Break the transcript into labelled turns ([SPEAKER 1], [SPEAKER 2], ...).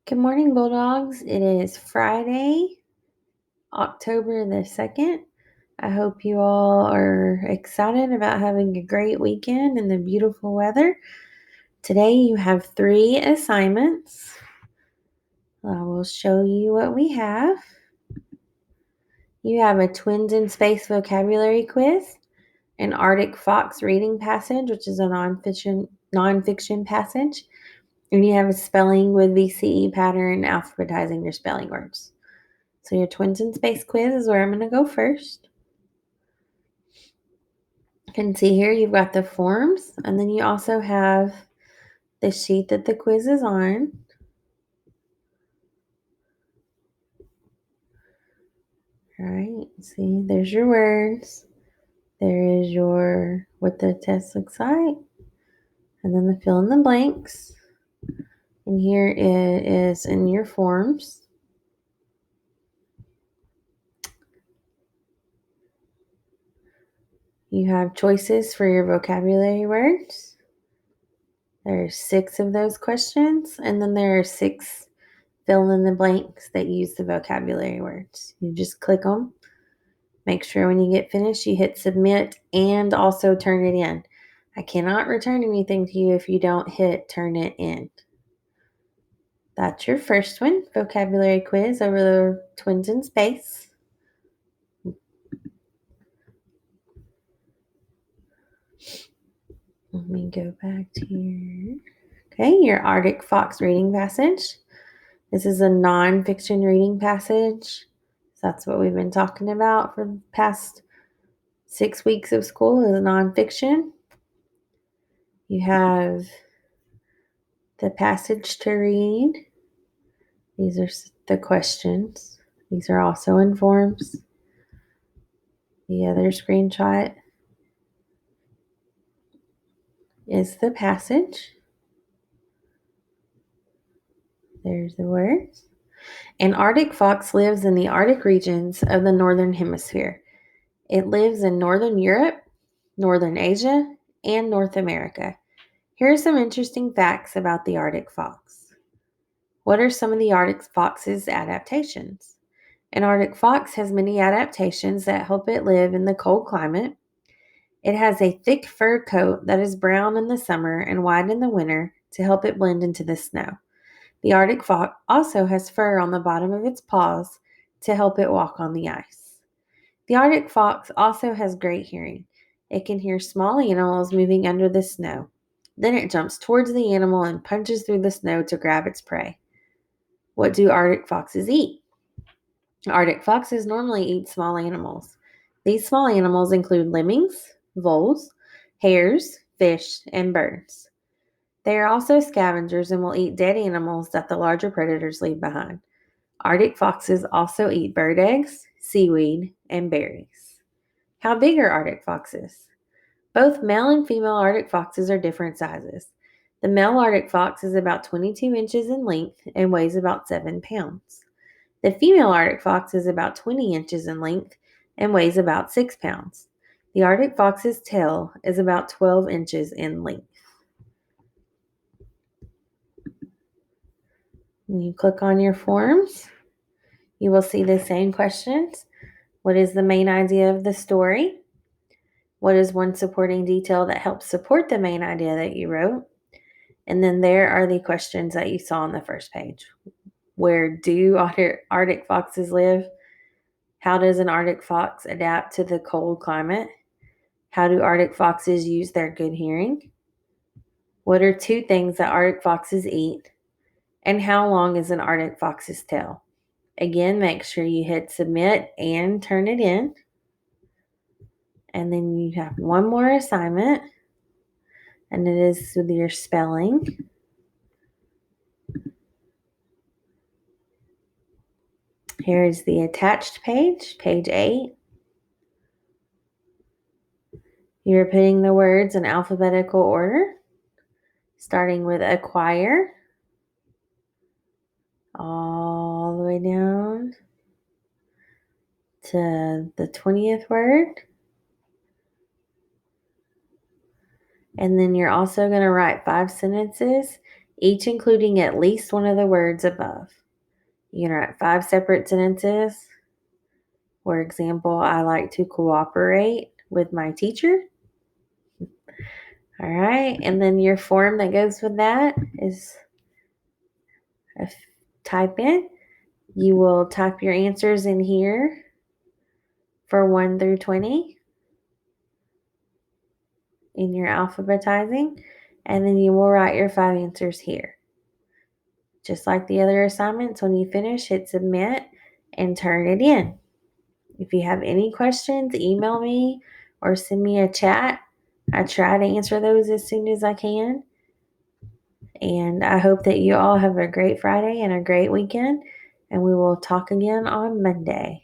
[SPEAKER 1] Good morning, Bulldogs. It is Friday, October the 2nd. I hope you all are excited about having a great weekend and the beautiful weather. Today you have 3 assignments. I will show you what we have. You have a Twins in Space vocabulary quiz, an Arctic Fox reading passage, which is a nonfiction passage, and you have a spelling with VCE pattern, alphabetizing your spelling words. So your Twins in Space quiz is where I'm going to go first. You can see here you've got the forms, and then you also have the sheet that the quiz is on. All right, see, there's your words. There is your what the test looks like, and then the fill in the blanks. And here it is in your forms. You have choices for your vocabulary words. There's 6 of those questions, and then there are 6 fill in the blanks that use the vocabulary words. You just click them. Make sure when you get finished, you hit submit and also turn it in. I cannot return anything to you if you don't hit turn it in. That's your first one, vocabulary quiz over the Twins in Space. Let me go back to here. Okay, your Arctic Fox reading passage. This is a nonfiction reading passage. That's what we've been talking about for the past 6 weeks of school is nonfiction. You have the passage to read. These are the questions. These are also in forms. The other screenshot is the passage. There's the words. An Arctic fox lives in the Arctic regions of the Northern Hemisphere. It lives in Northern Europe, Northern Asia, and North America. Here are some interesting facts about the Arctic fox. What are some of the Arctic fox's adaptations? An Arctic fox has many adaptations that help it live in the cold climate. It has a thick fur coat that is brown in the summer and white in the winter to help it blend into the snow. The Arctic fox also has fur on the bottom of its paws to help it walk on the ice. The Arctic fox also has great hearing. It can hear small animals moving under the snow. Then it jumps towards the animal and punches through the snow to grab its prey. What do Arctic foxes eat? Arctic foxes normally eat small animals. These small animals include lemmings, voles, hares, fish, and birds. They are also scavengers and will eat dead animals that the larger predators leave behind. Arctic foxes also eat bird eggs, seaweed, and berries. How big are Arctic foxes? Both male and female Arctic foxes are different sizes. The male Arctic fox is about 22 inches in length and weighs about 7 pounds. The female Arctic fox is about 20 inches in length and weighs about 6 pounds. The Arctic fox's tail is about 12 inches in length. When you click on your forms, you will see the same questions. What is the main idea of the story? What is one supporting detail that helps support the main idea that you wrote? And then there are the questions that you saw on the first page. Where do Arctic foxes live? How does an Arctic fox adapt to the cold climate? How do Arctic foxes use their good hearing? What are 2 things that Arctic foxes eat? And how long is an Arctic fox's tail? Again, make sure you hit submit and turn it in. And then you have one more assignment, and it is with your spelling. Here is the attached page, page 8. You're putting the words in alphabetical order, starting with acquire, all the way down to the 20th word. And then you're also going to write 5 sentences each including at least one of the words above. You can write 5 separate sentences. For example, I like to cooperate with my teacher. All right, and then your form that goes with that is type in. You will type your answers in here for 1 through 20 in your alphabetizing, and then you will write your 5 answers here. Just like the other assignments, when you finish, hit submit and turn it in. If you have any questions, email me or send me a chat. I try to answer those as soon as I can. And I hope that you all have a great Friday and a great weekend. And we will talk again on Monday.